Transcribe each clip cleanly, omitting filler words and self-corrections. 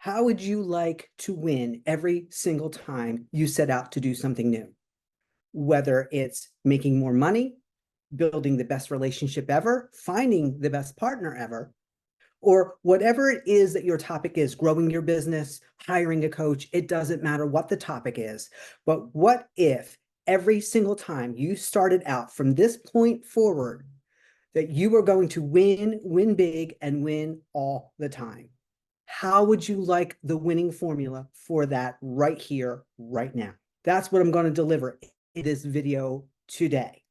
How would you like to win every single time you set out to do something new? Whether it's making more money, building the best relationship ever, finding the best partner ever, or whatever it is that your topic is, growing your business, hiring a coach, it doesn't matter what the topic is. But what if every single time you started out from this point forward that you were going to win big, and win all the time? How would you like the winning formula for that right here, right now? That's what I'm going to deliver in this video today.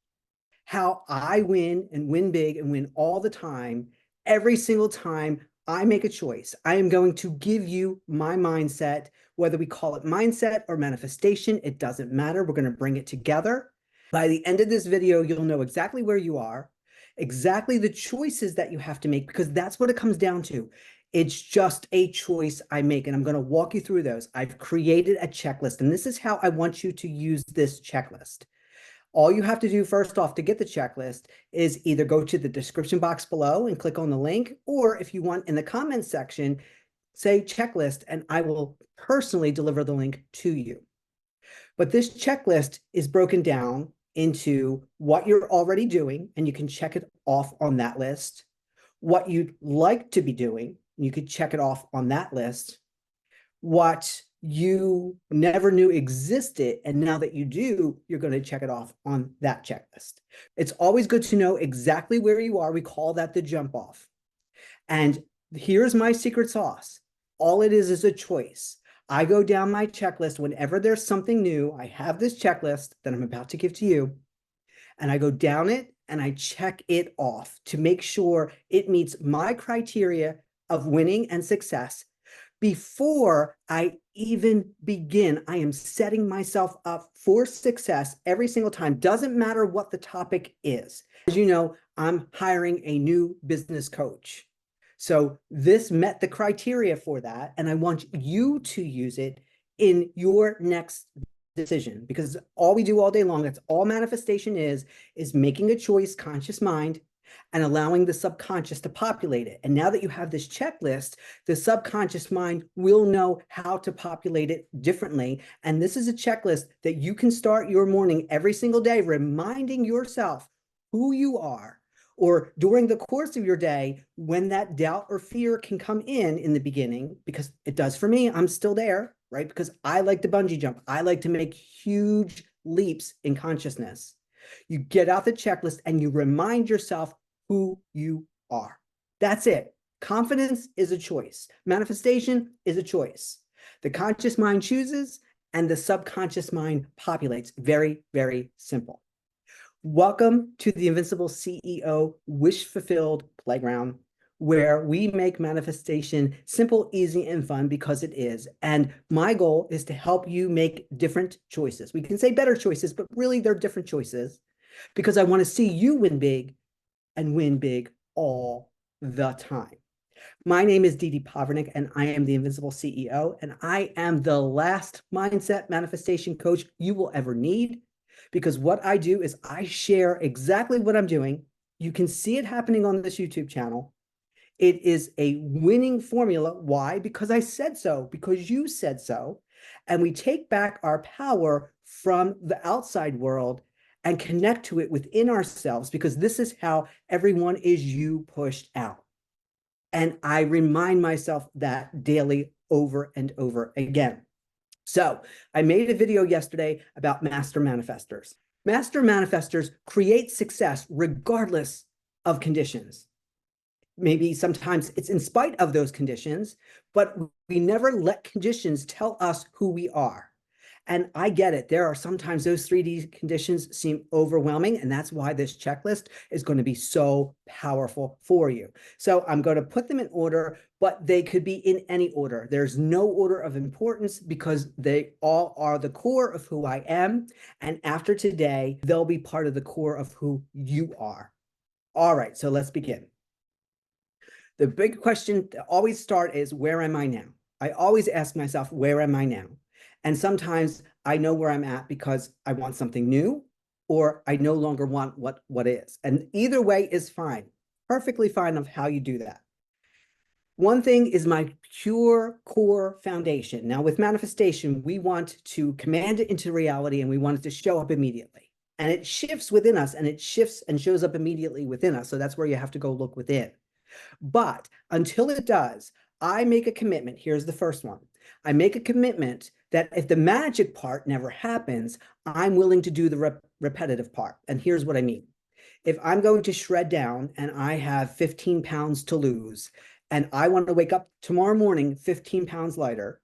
How I win and win big and win all the time, every single time I make a choice. I am going to give you my mindset, whether we call it mindset or manifestation, it doesn't matter. We're going to bring it together. By the end of this video, you'll know exactly where you are, exactly the choices that you have to make, because that's what it comes down to. It's just a choice I make, and I'm going to walk you through those. I've created a checklist, and this is how I want you to use this checklist. All you have to do first off to get the checklist is either go to the description box below and click on the link, or if you want in the comments section, say checklist, and I will personally deliver the link to you. But this checklist is broken down into what you're already doing, and you can check it off on that list. What you'd like to be doing, you could check it off on that list. What you never knew existed, and now that you do, you're going to check it off on that checklist. It's always good to know exactly where you are. We call that the jump off. And here's my secret sauce. All it is a choice. I go down my checklist whenever there's something new. I have this checklist that I'm about to give to you, and I go down it and I check it off to make sure it meets my criteria of winning and success. Before I even begin, I am setting myself up for success every single time. Doesn't matter what the topic is. As you know, I'm hiring a new business coach. So this met the criteria for that, and I want you to use it in your next decision, because all we do all day long, that's all manifestation is making a choice, conscious mind, and allowing the subconscious to populate it. And now that you have this checklist, the subconscious mind will know how to populate it differently. And this is a checklist that you can start your morning every single day, reminding yourself who you are, or during the course of your day, when that doubt or fear can come in the beginning, because it does for me. I'm still there, right? Because I like to bungee jump. I like to make huge leaps in consciousness. You get out the checklist and you remind yourself who you are. That's it. Confidence is a choice. Manifestation is a choice. The conscious mind chooses and the subconscious mind populates. Very, very simple. Welcome to the Invincible CEO Wish Fulfilled Playground, where we make manifestation simple, easy, and fun, because it is. And my goal is to help you make different choices. We can say better choices, but really they're different choices, because I want to see you win big and win big all the time. My name is Dede Powerniak, and I am the Invincible CEO, and I am the last mindset manifestation coach you will ever need, because what I do is I share exactly what I'm doing. You can see it happening on this YouTube channel. It is a winning formula. Why? Because I said so, because you said so. And we take back our power from the outside world and connect to it within ourselves, because this is how everyone is you pushed out. And I remind myself that daily, over and over again. So I made a video yesterday about master manifestors. Master manifestors create success regardless of conditions. Maybe sometimes it's in spite of those conditions, but we never let conditions tell us who we are. And I get it. There are sometimes those 3D conditions seem overwhelming, and that's why this checklist is going to be so powerful for you. So I'm going to put them in order, but they could be in any order. There's no order of importance, because they all are the core of who I am. And after today, they'll be part of the core of who you are. All right, so let's begin. The big question to always start is, where am I now? I always ask myself, where am I now? And sometimes I know where I'm at because I want something new, or I no longer want what is. And either way is fine, perfectly fine of how you do that. One thing is my pure core foundation. Now, with manifestation, we want to command it into reality and we want it to show up immediately. And it shifts within us and it shifts and shows up immediately within us. So that's where you have to go look within. But until it does, I make a commitment. Here's the first one. I make a commitment that if the magic part never happens, I'm willing to do the repetitive part. And here's what I mean. If I'm going to shred down and I have 15 pounds to lose, and I want to wake up tomorrow morning 15 pounds lighter,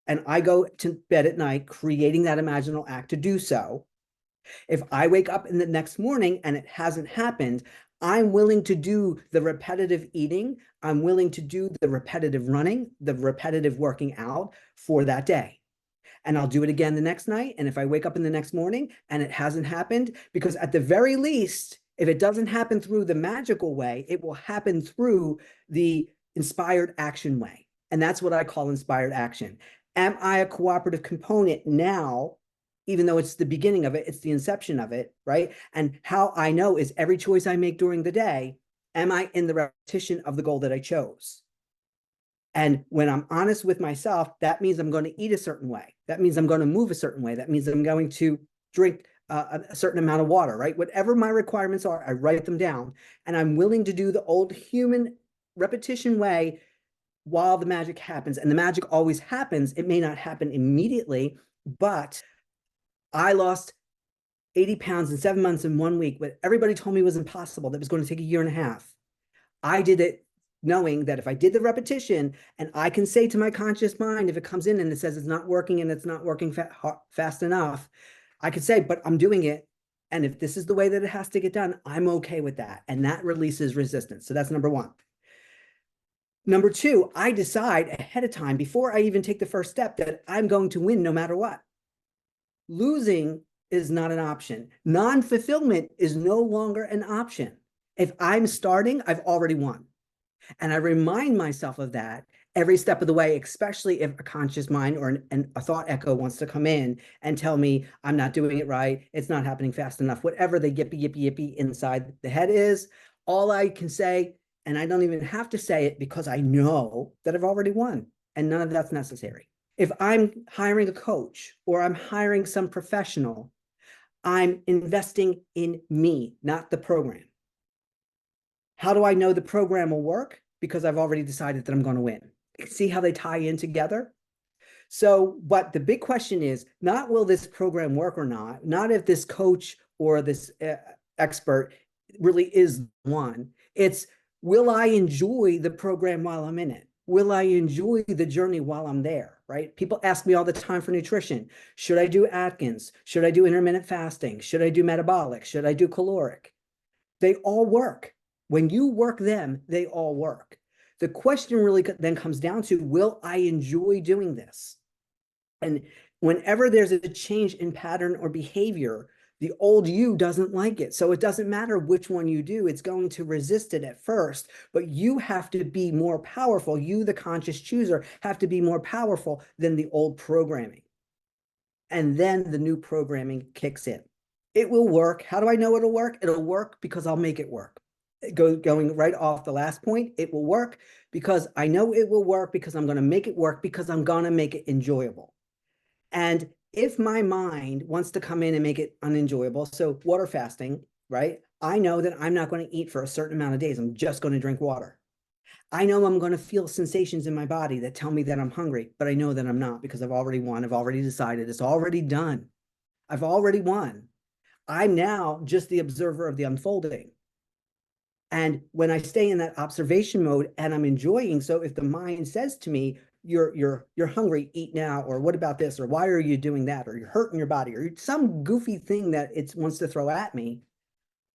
and I go to bed at night creating that imaginal act to do so, if I wake up in the next morning and it hasn't happened, I'm willing to do the repetitive eating. I'm willing to do the repetitive running, the repetitive working out for that day. And I'll do it again the next night. And if I wake up in the next morning and it hasn't happened, because at the very least, if it doesn't happen through the magical way, it will happen through the inspired action way. And that's what I call inspired action. Am I a cooperative component now? Even though it's the beginning of it, it's the inception of it, right? And how I know is every choice I make during the day, am I in the repetition of the goal that I chose? And when I'm honest with myself, that means I'm going to eat a certain way. That means I'm going to move a certain way. That means I'm going to drink a certain amount of water, right? Whatever my requirements are, I write them down. And I'm willing to do the old human repetition way while the magic happens. And the magic always happens. It may not happen immediately, but I lost 80 pounds in 7 months in 1 week, but everybody told me it was impossible. That was going to take a year and a half. I did it knowing that if I did the repetition, and I can say to my conscious mind, if it comes in and it says it's not working and it's not working fast enough, I could say, but I'm doing it. And if this is the way that it has to get done, I'm okay with that. And that releases resistance. So that's number one. Number two, I decide ahead of time, before I even take the first step, that I'm going to win no matter what. Losing is not an option. Non-fulfillment is no longer an option. If I'm starting, I've already won. And I remind myself of that every step of the way, especially if a conscious mind or a thought echo wants to come in and tell me I'm not doing it right, it's not happening fast enough, whatever the yippee inside the head is, all I can say, and I don't even have to say it because I know that I've already won, and none of that's necessary. If I'm hiring a coach or I'm hiring some professional, I'm investing in me, not the program. How do I know the program will work? Because I've already decided that I'm going to win. See how they tie in together? So, but the big question is not will this program work or not if this coach or this expert really is one. It's will I enjoy the program while I'm in it? Will I enjoy the journey while I'm there, right? People ask me all the time for nutrition. Should I do Atkins? Should I do intermittent fasting? Should I do metabolic? Should I do caloric? They all work. When you work them, they all work. The question really then comes down to, will I enjoy doing this? And whenever there's a change in pattern or behavior, the old you doesn't like it. So it doesn't matter which one you do, it's going to resist it at first, but you have to be more powerful. You, the conscious chooser, have to be more powerful than the old programming. And then the new programming kicks in. It will work. How do I know it'll work? It'll work because I'll make it work. Going right off the last point, it will work because I know it will work because I'm going to make it work because I'm going to make it enjoyable. And if my mind wants to come in and make it unenjoyable, so water fasting, right? I know that I'm not going to eat for a certain amount of days. I'm just going to drink water. I know I'm going to feel sensations in my body that tell me that I'm hungry, but I know that I'm not because I've already won. I've already decided. It's already done. I've already won. I'm now just the observer of the unfolding. And when I stay in that observation mode and I'm enjoying, so if the mind says to me, you're hungry, eat now, or what about this, or why are you doing that, or you're hurting your body, or some goofy thing that it wants to throw at me,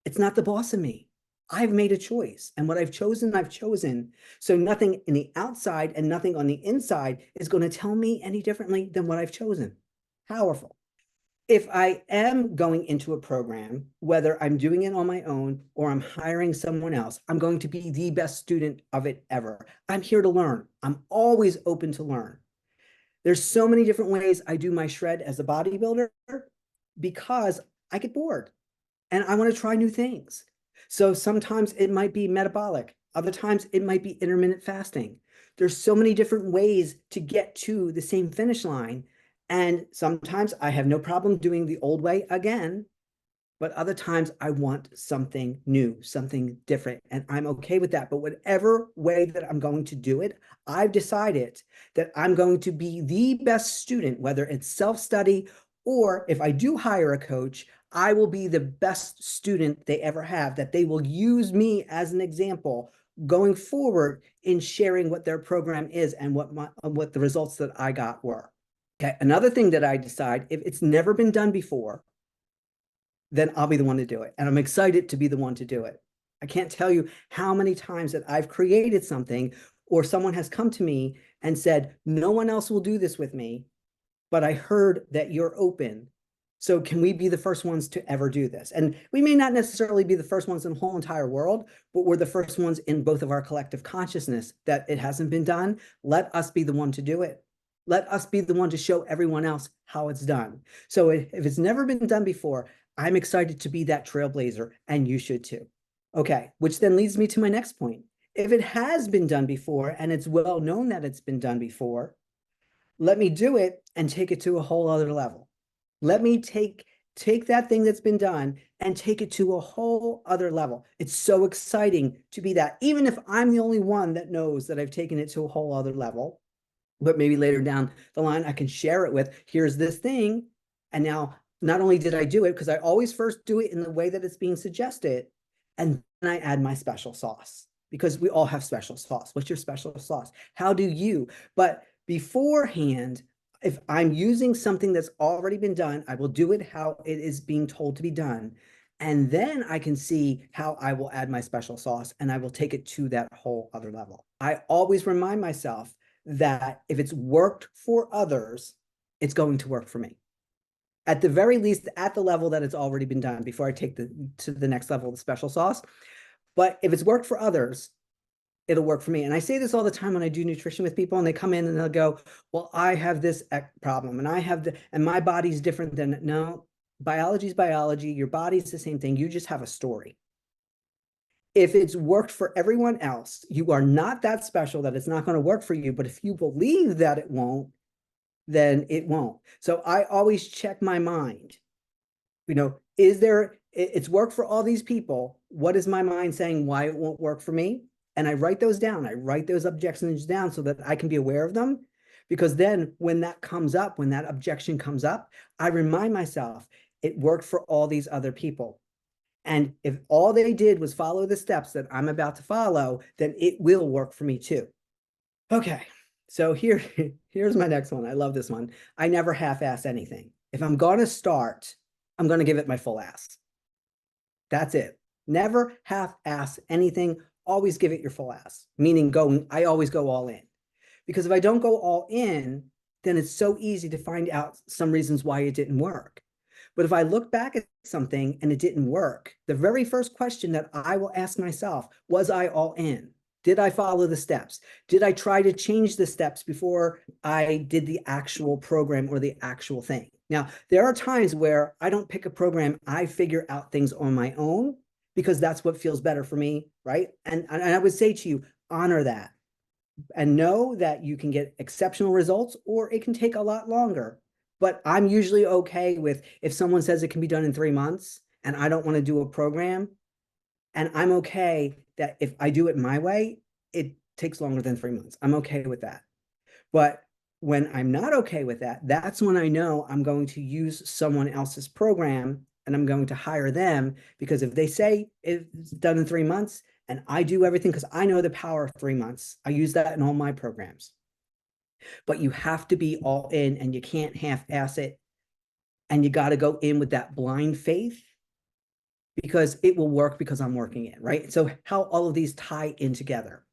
it's not the boss of me. I've made a choice, and what I've chosen, I've chosen. So nothing in the outside and nothing on the inside is going to tell me any differently than what I've chosen. Powerful. If I am going into a program, whether I'm doing it on my own or I'm hiring someone else, I'm going to be the best student of it ever. I'm here to learn. I'm always open to learn. There's so many different ways I do my shred as a bodybuilder because I get bored and I want to try new things. So sometimes it might be metabolic. Other times it might be intermittent fasting. There's so many different ways to get to the same finish line. And sometimes I have no problem doing the old way again, but other times I want something new, something different, and I'm okay with that. But whatever way that I'm going to do it, I've decided that I'm going to be the best student, whether it's self-study or if I do hire a coach, I will be the best student they ever have, that they will use me as an example going forward in sharing what their program is and what the results that I got were. Okay, another thing that I decide, if it's never been done before, then I'll be the one to do it. And I'm excited to be the one to do it. I can't tell you how many times that I've created something or someone has come to me and said, no one else will do this with me, but I heard that you're open. So can we be the first ones to ever do this? And we may not necessarily be the first ones in the whole entire world, but we're the first ones in both of our collective consciousness that it hasn't been done. Let us be the one to do it. Let us be the one to show everyone else how it's done. So if it's never been done before, I'm excited to be that trailblazer, and you should too. Okay, which then leads me to my next point. If it has been done before and it's well known that it's been done before, let me do it and take it to a whole other level. Let me take that thing that's been done and take it to a whole other level. It's so exciting to be that, even if I'm the only one that knows that I've taken it to a whole other level, but maybe later down the line, I can share it with, here's this thing. And now not only did I do it, because I always first do it in the way that it's being suggested, and then I add my special sauce, because we all have special sauce. What's your special sauce? How do you? But beforehand, if I'm using something that's already been done, I will do it how it is being told to be done. And then I can see how I will add my special sauce, and I will take it to that whole other level. I always remind myself that if it's worked for others, it's going to work for me. At the very least, at the level that it's already been done before I take to the next level of the special sauce. But if it's worked for others, it'll work for me. And I say this all the time when I do nutrition with people, and they come in and they'll go, well, I have this problem and I have and my body's different than, no, biology is biology. Your body's the same thing. You just have a story. If it's worked for everyone else, you are not that special that it's not going to work for you. But if you believe that it won't, then it won't. So I always check my mind. It's worked for all these people. What is my mind saying why it won't work for me? And I write those down. I write those objections down so that I can be aware of them. Because then when that comes up, when that objection comes up, I remind myself it worked for all these other people. And if all they did was follow the steps that I'm about to follow, then it will work for me too. Okay. So here's my next one. I love this one. I never half-ass anything. If I'm going to start, I'm going to give it my full ass. That's it. Never half-ass anything. Always give it your full ass, meaning I always go all in. Because if I don't go all in, then it's so easy to find out some reasons why it didn't work. But if I look back at something and it didn't work, the very first question that I will ask myself, was I all in? Did I follow the steps? Did I try to change the steps before I did the actual program or the actual thing? Now, there are times where I don't pick a program. I figure out things on my own because that's what feels better for me, right? And I would say to you, honor that and know that you can get exceptional results or it can take a lot longer. But I'm usually okay with if someone says it can be done in 3 months and I don't want to do a program, and I'm okay that if I do it my way, it takes longer than 3 months. I'm okay with that. But when I'm not okay with that, that's when I know I'm going to use someone else's program and I'm going to hire them, because if they say it's done in 3 months and I do everything, because I know the power of 3 months, I use that in all my programs. But you have to be all in and you can't half-ass it. And you got to go in with that blind faith, because it will work because I'm working it, right? So how all of these tie in together.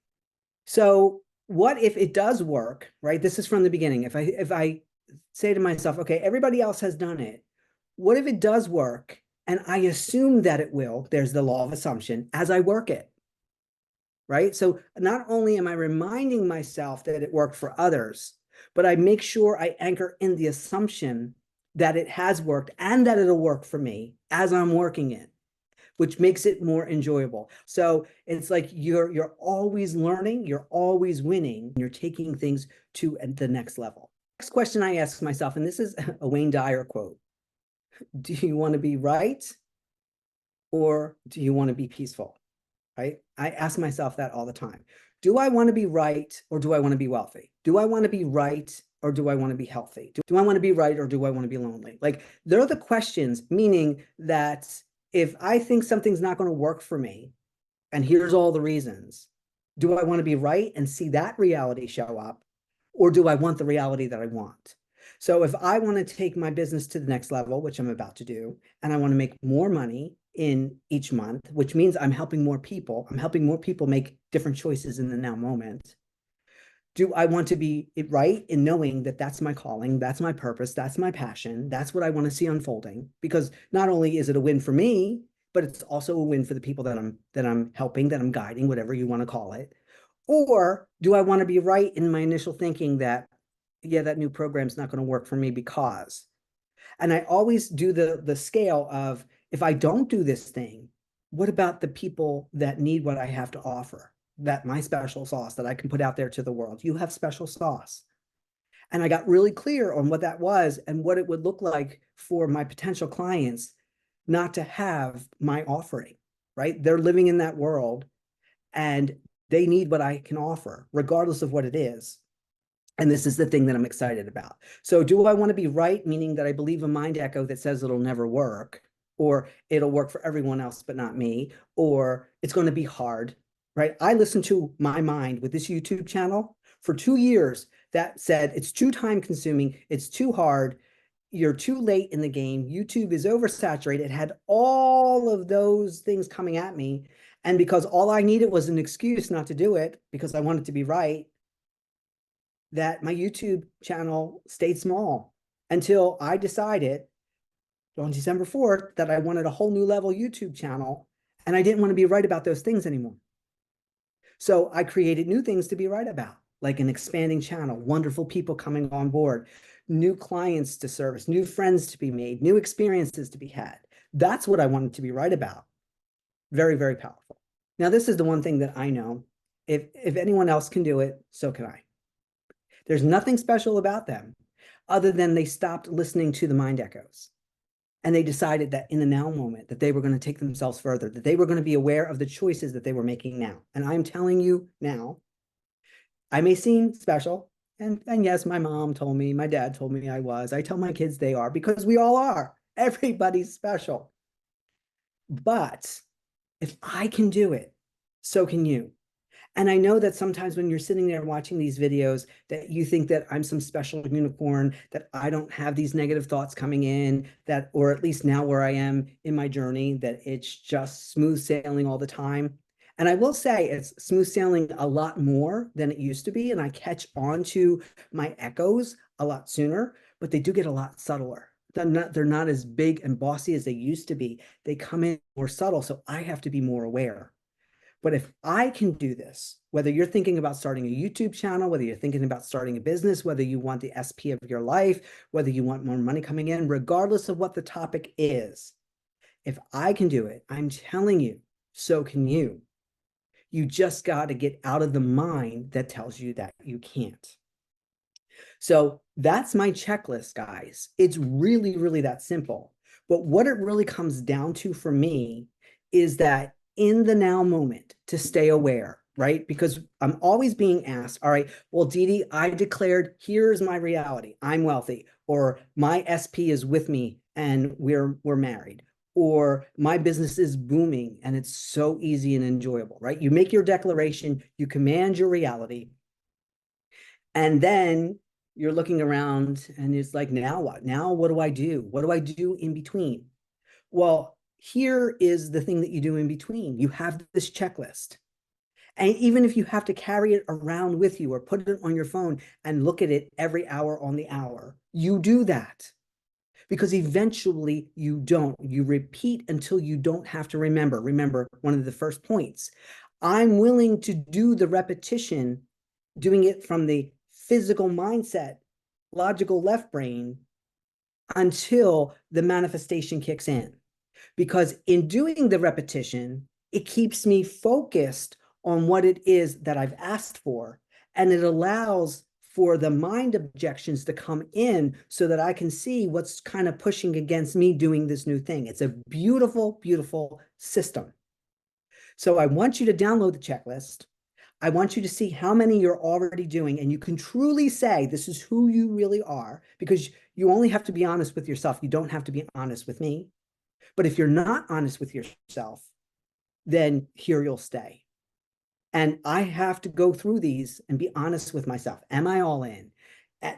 So what if it does work, right? This is from the beginning. If I say to myself, okay, everybody else has done it. What if it does work and I assume that it will? There's the law of assumption as I work it, right? So not only am I reminding myself that it worked for others, but I make sure I anchor in the assumption that it has worked and that it'll work for me as I'm working it. which makes it more enjoyable. So it's like you're always learning, you're always winning, you're taking things to the next level. Next question I ask myself, and this is a Wayne Dyer quote: do you want to be right, or do you want to be peaceful? Right? I ask myself that all the time. Do I want to be right, or do I want to be wealthy? Do I want to be right, or do I want to be healthy? Do I want to be right, or do I want to be lonely? Like, they're the questions, meaning that if I think something's not going to work for me, and here's all the reasons, do I want to be right and see that reality show up, or do I want the reality that I want? So if I want to take my business to the next level, which I'm about to do, and I want to make more money in each month, which means I'm helping more people make different choices in the now moment. Do I want to be right in knowing that that's my calling, that's my purpose, that's my passion, that's what I want to see unfolding? Because not only is it a win for me, but it's also a win for the people that I'm helping, that I'm guiding, whatever you want to call it. Or do I want to be right in my initial thinking that, yeah, that new program's not going to work for me because, and I always do the scale of, if I don't do this thing, what about the people that need what I have to offer? That my special sauce that I can put out there to the world. You have special sauce. And I got really clear on what that was and what it would look like for my potential clients not to have my offering, right? They're living in that world and they need what I can offer, regardless of what it is. And this is the thing that I'm excited about. So do I want to be right, meaning that I believe a mind echo that says it'll never work, or it'll work for everyone else but not me, or it's going to be hard, right? I listened to my mind with this YouTube channel for 2 years that said it's too time consuming, it's too hard, you're too late in the game, YouTube is oversaturated. It had all of those things coming at me. And because all I needed was an excuse not to do it, because I wanted to be right, that my YouTube channel stayed small until I decided on December 4th that I wanted a whole new level YouTube channel, and I didn't want to be right about those things anymore. So I created new things to be right about, like an expanding channel, wonderful people coming on board, new clients to service, new friends to be made, new experiences to be had. That's what I wanted to be right about. Very, very powerful. Now, this is the one thing that I know. If anyone else can do it, so can I. There's nothing special about them other than they stopped listening to the mind echoes. And they decided that in the now moment that they were going to take themselves further, that they were going to be aware of the choices that they were making now. And I'm telling you now, I may seem special. And yes, my mom told me, my dad told me I was. I tell my kids they are, because we all are. Everybody's special. But if I can do it, so can you. And I know that sometimes when you're sitting there watching these videos that you think that I'm some special unicorn, that I don't have these negative thoughts coming in, that, or at least now where I am in my journey, that it's just smooth sailing all the time. And I will say it's smooth sailing a lot more than it used to be. And I catch on to my echoes a lot sooner, but they do get a lot subtler. They're not as big and bossy as they used to be. They come in more subtle. So I have to be more aware. But if I can do this, whether you're thinking about starting a YouTube channel, whether you're thinking about starting a business, whether you want the SP of your life, whether you want more money coming in, regardless of what the topic is, if I can do it, I'm telling you, so can you. You just got to get out of the mind that tells you that you can't. So that's my checklist, guys. It's really, really that simple. But what it really comes down to for me is that in the now moment, to stay aware, right? Because I'm always being asked, all right, well, Dede, I declared, here's my reality. I'm wealthy, or my SP is with me and we're married, or my business is booming and it's so easy and enjoyable, right? You make your declaration, you command your reality, and then you're looking around and it's like, now what? Now what do I do? What do I do in between? Well, here is the thing that you do in between. You have this checklist. And even if you have to carry it around with you or put it on your phone and look at it every hour on the hour, you do that. Because eventually you don't. You repeat until you don't have to remember. Remember, one of the first points. I'm willing to do the repetition, doing it from the physical mindset, logical left brain, until the manifestation kicks in. because in doing the repetition, it keeps me focused on what it is that I've asked for. And it allows for the mind objections to come in so that I can see what's kind of pushing against me doing this new thing. It's a beautiful, beautiful system. So I want you to download the checklist. I want you to see how many you're already doing, and you can truly say this is who you really are, because you only have to be honest with yourself. You don't have to be honest with me. But if you're not honest with yourself, then here you'll stay. And I have to go through these and be honest with myself. Am I all in?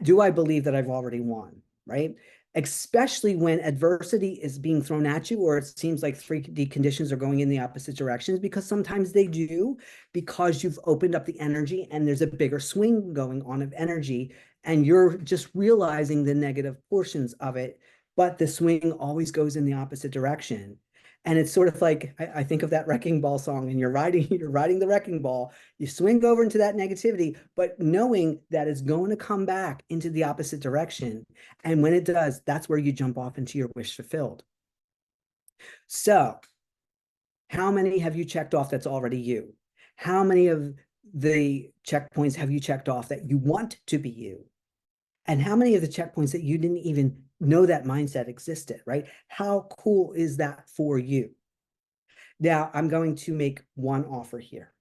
Do I believe that I've already won, right? Especially when adversity is being thrown at you, or it seems like 3D conditions are going in the opposite directions, because sometimes they do, because you've opened up the energy and there's a bigger swing going on of energy, and you're just realizing the negative portions of it, but the swing always goes in the opposite direction. And it's sort of like, I think of that wrecking ball song, and you're riding the wrecking ball, you swing over into that negativity, but knowing that it's going to come back into the opposite direction. And when it does, that's where you jump off into your wish fulfilled. So how many have you checked off that's already you? How many of the checkpoints have you checked off that you want to be you? And how many of the checkpoints that you didn't even know that mindset existed, right? How cool is that for you? Now, I'm going to make one offer here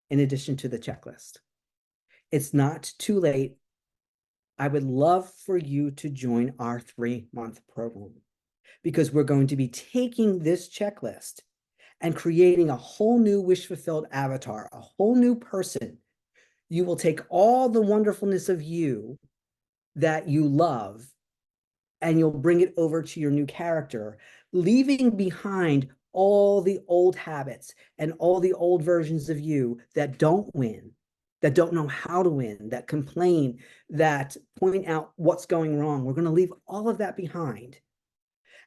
in addition to the checklist. It's not too late. I would love for you to join our 3-month program, because we're going to be taking this checklist and creating a whole new wish fulfilled avatar, a whole new person. You will take all the wonderfulness of you that you love, and you'll bring it over to your new character, leaving behind all the old habits and all the old versions of you that don't win, that don't know how to win, that complain, that point out what's going wrong. We're going to leave all of that behind.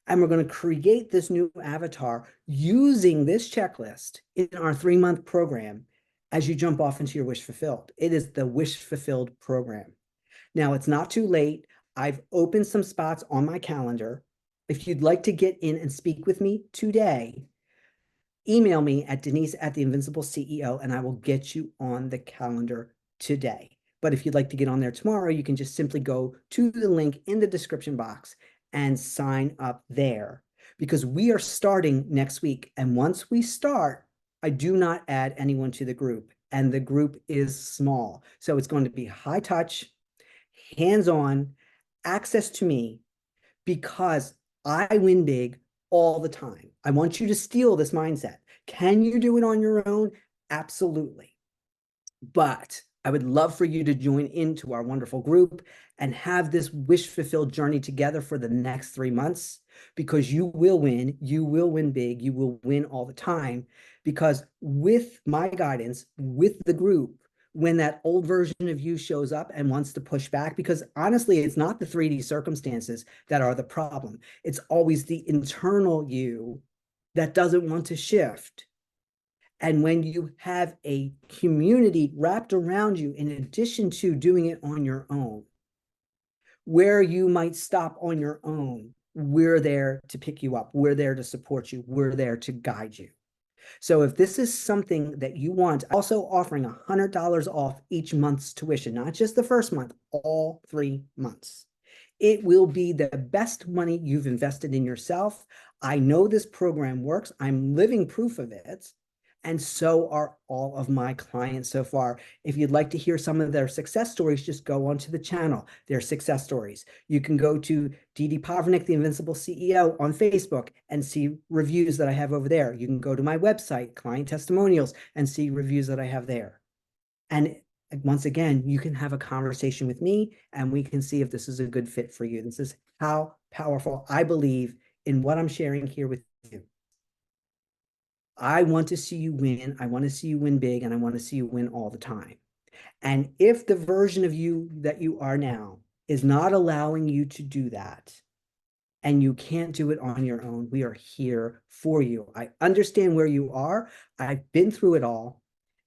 And we're going to create this new avatar using this checklist in our 3-month program as you jump off into your wish fulfilled. It is the wish fulfilled program. Now, it's not too late. I've opened some spots on my calendar. If you'd like to get in and speak with me today, email me at Denise@the Invincible CEO, and I will get you on the calendar today. But if you'd like to get on there tomorrow, you can just simply go to the link in the description box and sign up there, because we are starting next week. And once we start, I do not add anyone to the group, and the group is small. So it's going to be high touch, hands-on, access to me, because I win big all the time. I want you to steal this mindset. Can you do it on your own? Absolutely. But I would love for you to join into our wonderful group and have this wish fulfilled journey together for the next 3 months, because you will win. You will win big. You will win all the time, because with my guidance, with the group, when that old version of you shows up and wants to push back, because honestly, it's not the 3D circumstances that are the problem. It's always the internal you that doesn't want to shift. And when you have a community wrapped around you, in addition to doing it on your own, where you might stop on your own, we're there to pick you up. We're there to support you. We're there to guide you. So if this is something that you want, also offering $100 off each month's tuition, not just the first month, all 3 months. It will be the best money you've invested in yourself. I know this program works. I'm living proof of it. And so are all of my clients so far. If you'd like to hear some of their success stories, just go onto the channel, their success stories. You can go to Dede Powerniak, the Invincible CEO, on Facebook and see reviews that I have over there. You can go to my website, Client Testimonials, and see reviews that I have there. And once again, you can have a conversation with me, and we can see if this is a good fit for you. This is how powerful I believe in what I'm sharing here with you. I want to see you win. I want to see you win big, and I want to see you win all the time. And if the version of you that you are now is not allowing you to do that, and you can't do it on your own, we are here for you. I understand where you are. I've been through it all.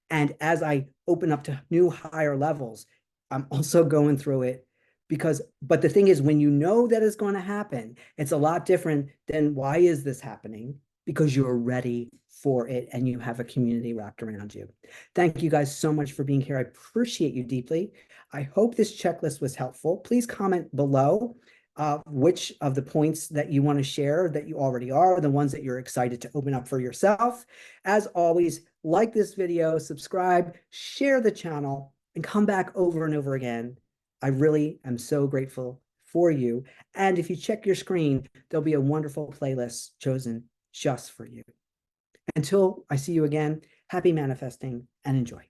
And as I open up to new higher levels, I'm also going through it. But the thing is, when you know that is going to happen, it's a lot different than why is this happening? Because you're ready for it and you have a community wrapped around you. Thank you guys so much for being here. I appreciate you deeply. I hope this checklist was helpful. Please comment below which of the points that you want to share that you already are, the ones that you're excited to open up for yourself. As always, like this video, subscribe, share the channel, and come back over and over again. I really am so grateful for you. And if you check your screen, there'll be a wonderful playlist chosen just for you. Until I see you again, happy manifesting and enjoy.